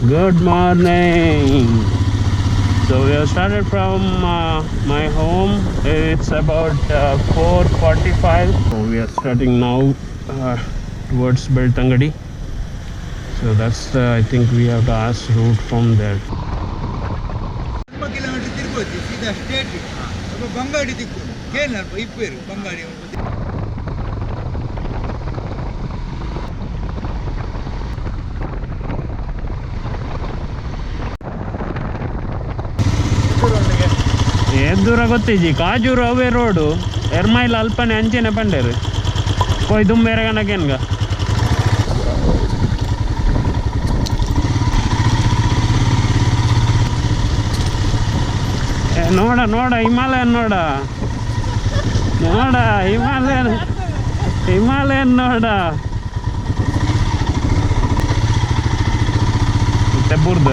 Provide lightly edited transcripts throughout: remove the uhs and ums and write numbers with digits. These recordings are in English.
Good morning. So we have started from my home. It's about 4:45. So we are starting now towards Beltangadi. So that's the, I think we have to ask route from there. ದೂರ ಗೊತ್ತಿಜಿ ಕಾಜೂರು ಅವೇ road ಎರ್ಮೈಲ್ ಅಲ್ಪನೆ ಅಂಚೆನೆ ಪಂಡೇರು ಕೊಯ್ ದುಂಬೇರೆ ಗನಕೆನ್ಗ ನೋಡ ನೋಡ Himalayan ನೋಡ ನೋಡ Himalayan ನೋಡ ತೆಬ್ಬುರ್ದ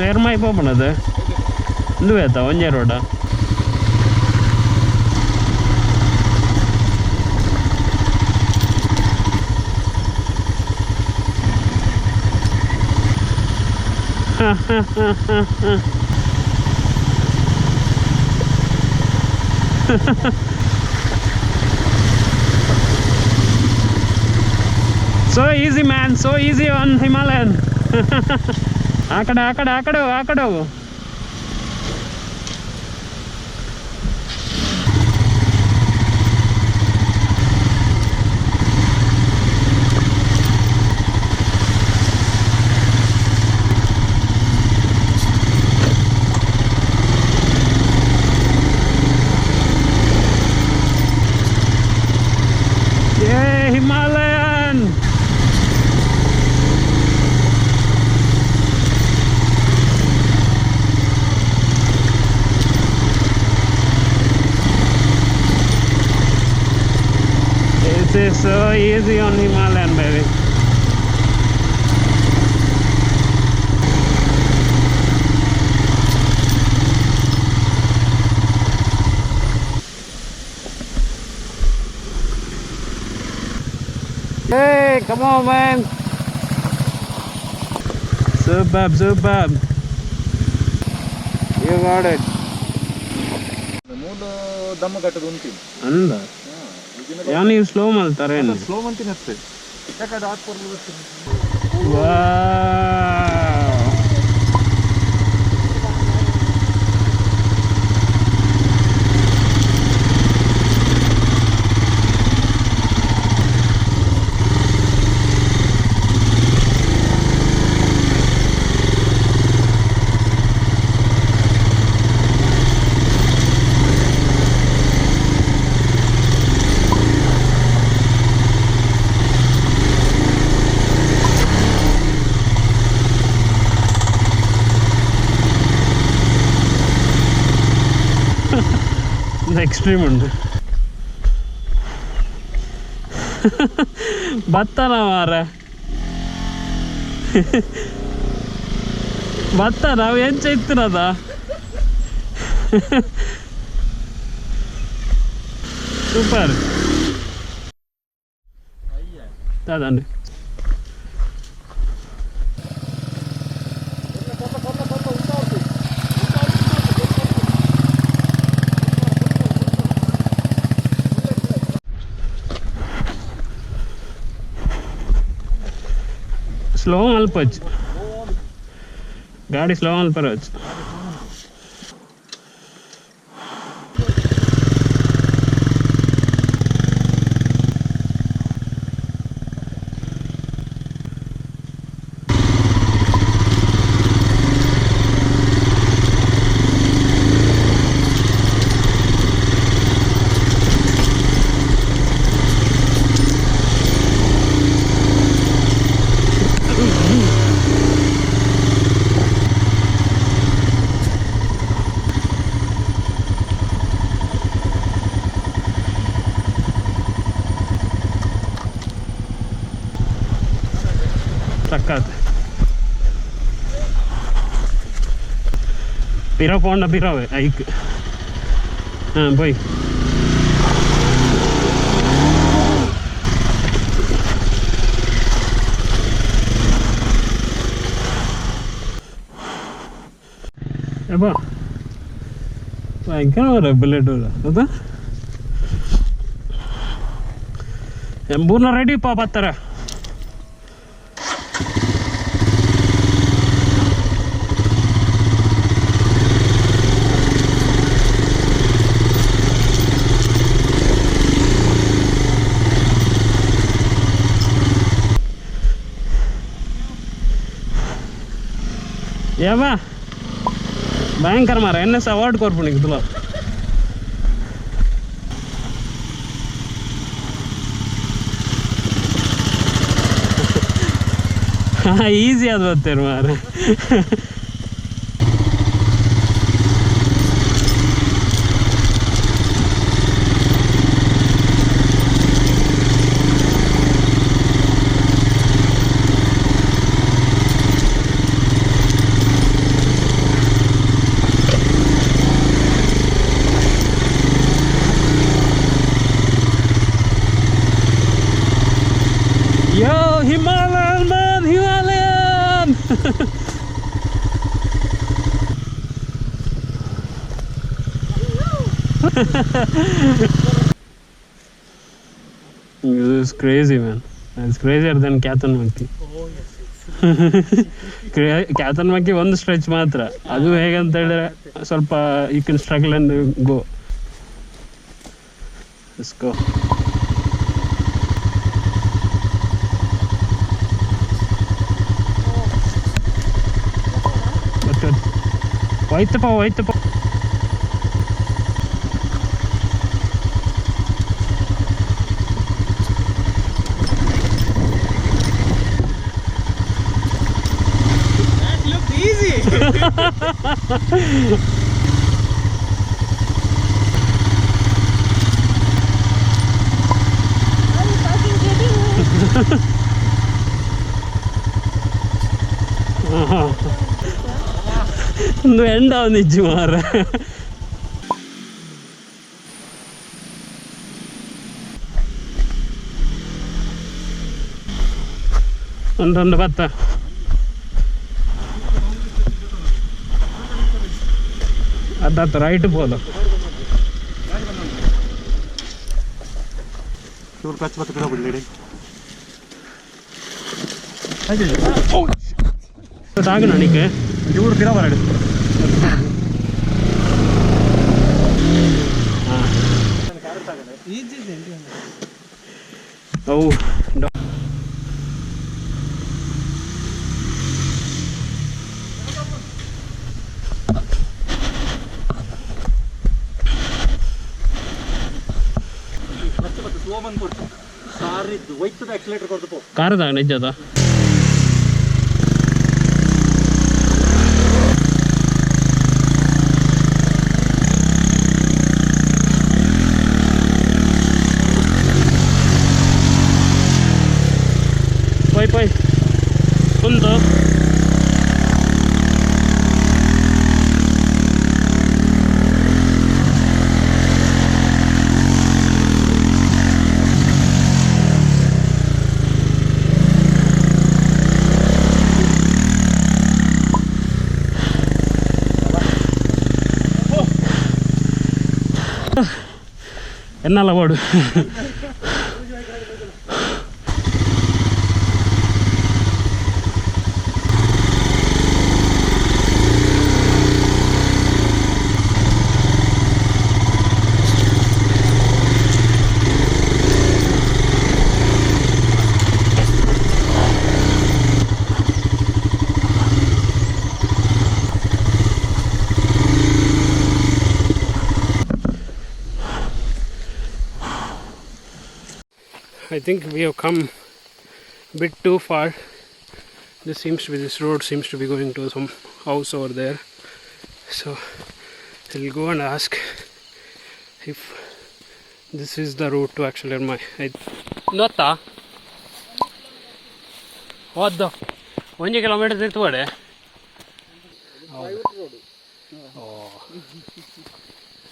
Ermai போகணும் அது இது வேத்தா ஒஞ்சே ரோடா So easy man, so easy on Himalayan. ಆಕಡೆ ಹೋಗು Himalayan. This is so easy on Himalayan, baby. Hey, come on, man. Superb. You got it. ದಮ್ಮ ಕಟ್ಟದು ಉಂಟು ಅಂದ ಯಾನಿ ಸ್ಲೋ ಮಾಡ್ತಾರೆ ಸ್ಲೋ ಮಂತಿನ ಯಾಕಂದ್ರೆ ಹಾಕ್ಬಾರ್ದು ಎಕ್ಸ್ಟ್ರೀಮ್ ಉಂಟು ಭತ್ತನ ಮಾರ ಭತ್ತ ನಾವು ಎಂಚ ಇತ್ತಿರದ ಸೂಪರ್ ಅದಂడి ಸ್ಲೋ ಅಲ್ಪಚ್ಚು ಗಾಡಿ ಸ್ಲೋ ಅಲ್ಪರచ్చు ಸಕ್ಕತ್ Pira pond pira hike. Boy. Eba. ഭയങ്കര ബുള്ളറ്റ് ಎಂಬೂರ್ನ ರೆಡಿ ಪಾಪತ್ತರ ఏమా భయంకర మారా ఎన్ఎస్ అవార్డు కోరుపు నీకు तुला ಈಸಿ ಅದು ಬರ್ತೀರಿ ಮಾರ Yo, Himalayan man, Himalayan! This is crazy, man. It's crazier than Kathan monkey. Oh, yes. Kathan monkey one stretch ಮಾತ್ರ ಅದು ಹೇಗಂತ ಹೇಳಿದ್ರೆ ಸ್ವಲ್ಪ you can struggle and go. Let's go. ಹೋಯ್ತಪ್ಪ That looked easy. ಒಂದು ಎಂಡ ನಿಜ ಮಾರ ಒಂದೊಂದು ಭತ್ತ ಅದಾತ ರೈಟ್ ಬೋದು ಚೂರು ಕಚ್ಚ ಬತ್ತ ಗಿಡ ಬಿಡ್ಲಿ ತಾಗಣ ನಿಕ್ಕೆ ಚೂರು ಗಿಡ ಬರಡಿ ಅವು ಕಾರದಾಗ ನಿಜದ Poi punto എന്നല്ല പോട് I think we have come a bit too far. This road seems to be going to some house over there. So I'll go and ask if this is the route to actually Ermai. Nota? What the? 1 kilometer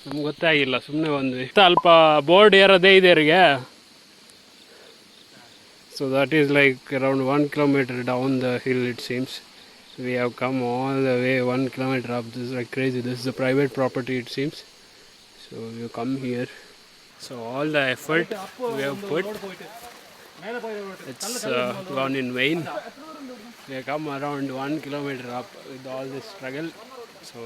ನಮ್ಗೆ ಗೊತ್ತಾಗಿಲ್ಲ, ಸುಮ್ಮನೆ ಬಂದ್ವಿ. ಅಲ್ಪ board ಏರೋದೇ ಇದೆಯವರಿಗೆ. So that is like around 1 kilometer down the hill it seems. We have come all the way 1 kilometer up. This is like crazy. This is a private property it seems. So we come here. So all the effort we have put, it's gone in vain. We have come around 1 kilometer up with all this struggle. So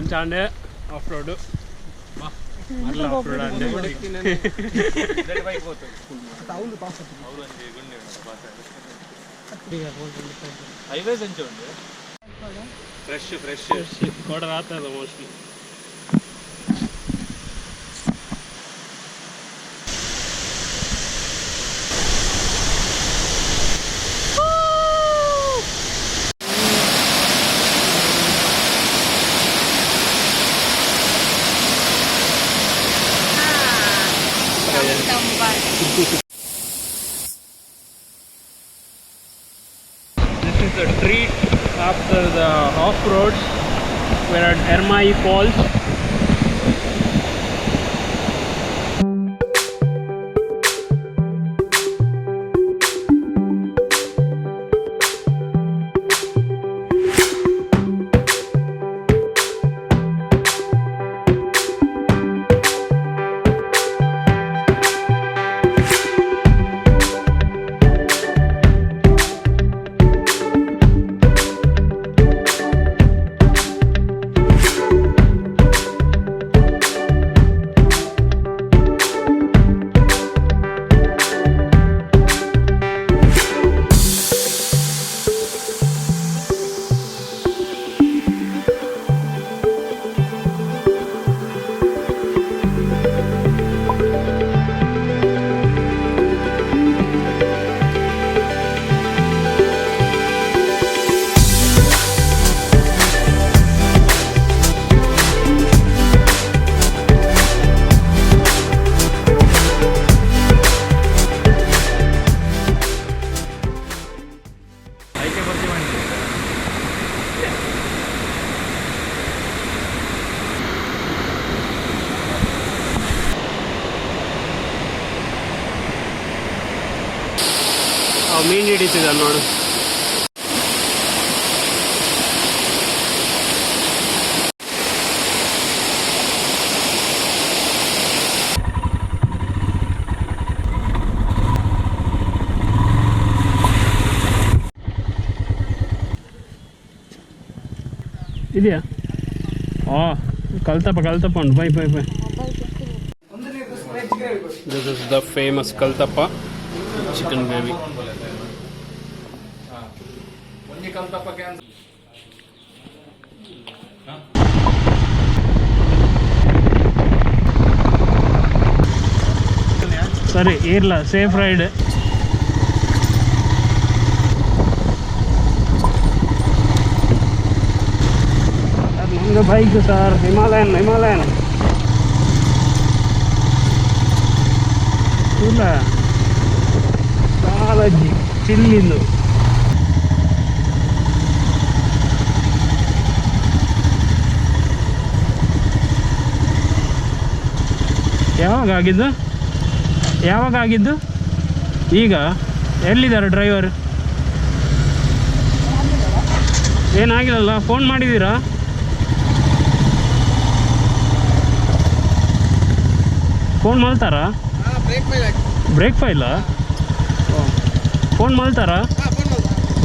ఇంచాండే off road మళ్ళీ off road అంటే highways ఎంచండి fresh కూడా రాతుంది mostly. This is a treat after the off-roads. We're at Ermai Falls. ಮೀನು ಹಿಡಿತಿದ್ದ ನೋಡು. ಇದೆಯಾ? ಕಲ್ತಪ್ಪ ಉಂಟು. By. This is the famous kaltappa chicken gravy. ಸರಿ ಇರ್ಲ, ಸೇಫ್ ರೈಡ್. ನಮ್ದು ಬೈಕ್ ಸರ್, ಹಿಮಾಲಯನ್ ಇಲ್ಲ చాలా ಚಿಲ್ಲಿಂದು. ಯಾವಾಗ ಆಗಿದ್ದು? ಈಗ ಎಲ್ಲಿದ್ದಾರೆ ಡ್ರೈವರ್? ಏನಾಗಿಲ್ಲಲ್ಲ? ಫೋನ್ ಮಾಡಿದ್ದೀರಾ? ಫೋನ್ ಮಾಡ್ತಾರಾ? ಬ್ರೇಕ್ ಫೈಲ ಫೋನ್ ಮಾಡ್ತಾರಾ?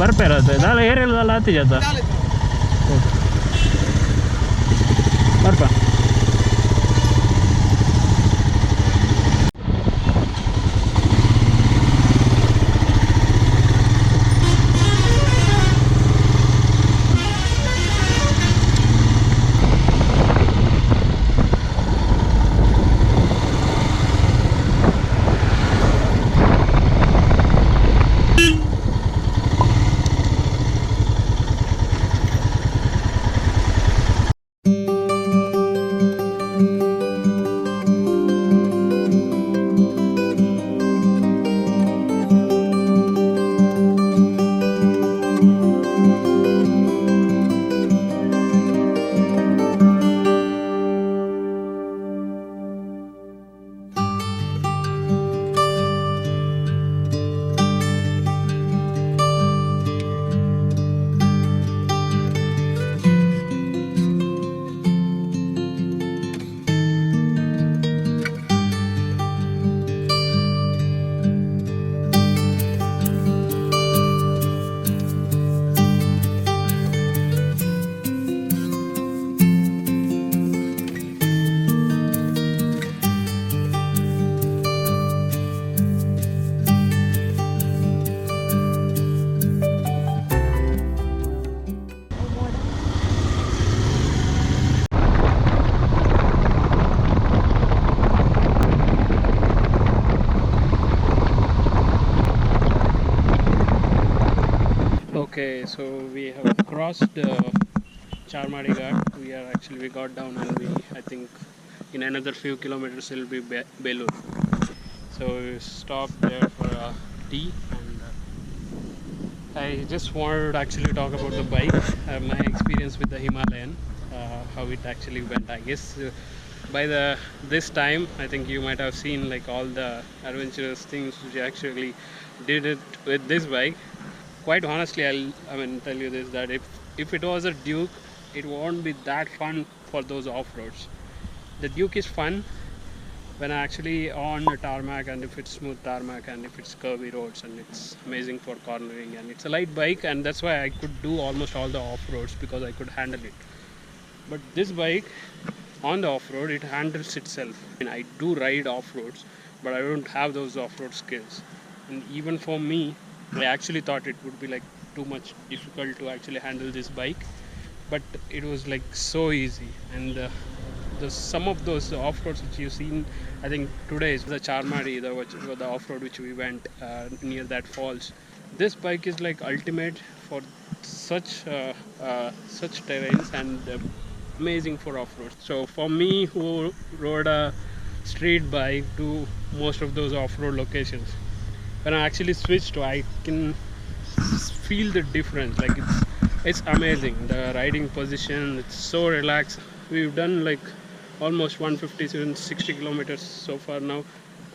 ಬರ್ಪೇರತ್ತೆ ದಾಲ ಏರಿಯಲ್ಲ ಆತಿ ಜಾತ ಬರ್ಪ. so we have crossed the Charmadi ghat. We got down, and I think in another few kilometers it will be Belur. So we stopped there for a tea, and I just wanted to actually talk about the bike, my experience with the Himalayan, how it actually went. I guess by this time, I think you might have seen like all the adventurous things which I actually did it with this bike. Quite honestly, tell you this, that if it was a Duke, it won't be that fun for those off-roads. The Duke is fun when actually on a tarmac, and if it's smooth tarmac, and if it's curvy roads, and it's amazing for cornering, and it's a light bike, and that's why I could do almost all the off-roads, because I could handle it. But this bike on the off-road, it handles itself. I do ride off-roads, but I don't have those off-road skills, and even for me, I actually thought it would be like too much difficult to actually handle this bike, but it was like so easy. And some of those off-roads which you've seen, I think today is the Charmadi, the off-road which we went near that falls. This bike is like ultimate for such terrains, and amazing for off-road. So for me, who rode a street bike to most of those off-road locations, when I actually switched to, I can feel the difference. Like it's amazing. The riding position, it's so relaxed. We've done like almost 150-60 kilometers so far now,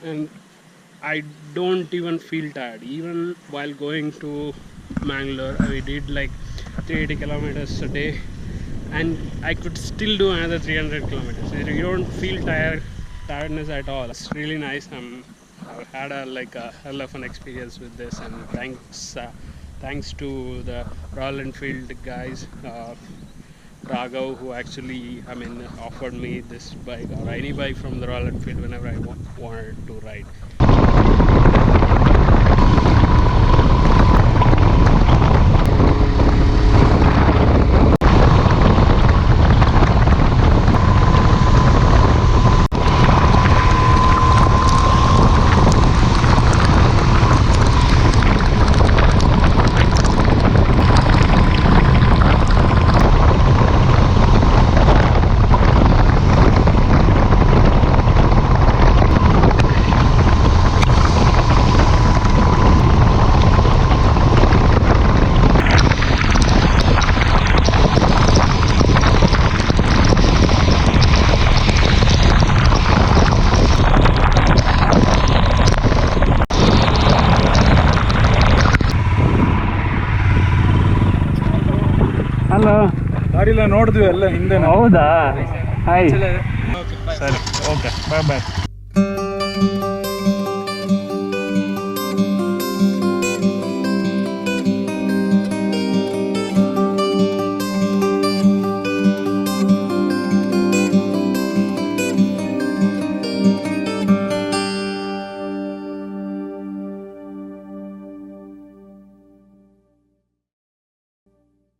and I don't even feel tired. Even while going to Mangalore, we did like 380 kilometers a day, and I could still do another 300 kilometers. You don't feel tiredness at all. It's really nice. I've had a hell of an experience with this, and thanks to the Royal Enfield guys, Raghav, who actually offered me this bike, or any bike from the Royal Enfield, whenever I wanted to ride. Hello, ಗಾಡಿಲ್ಲ ನೋಡಿದ್ವಿ ಎಲ್ಲ ಹಿಂದೆ. ಹೌದಾ? Hi, okay bye. ಸರಿ, okay, ಬಾಯ್ ಬಾಯ್.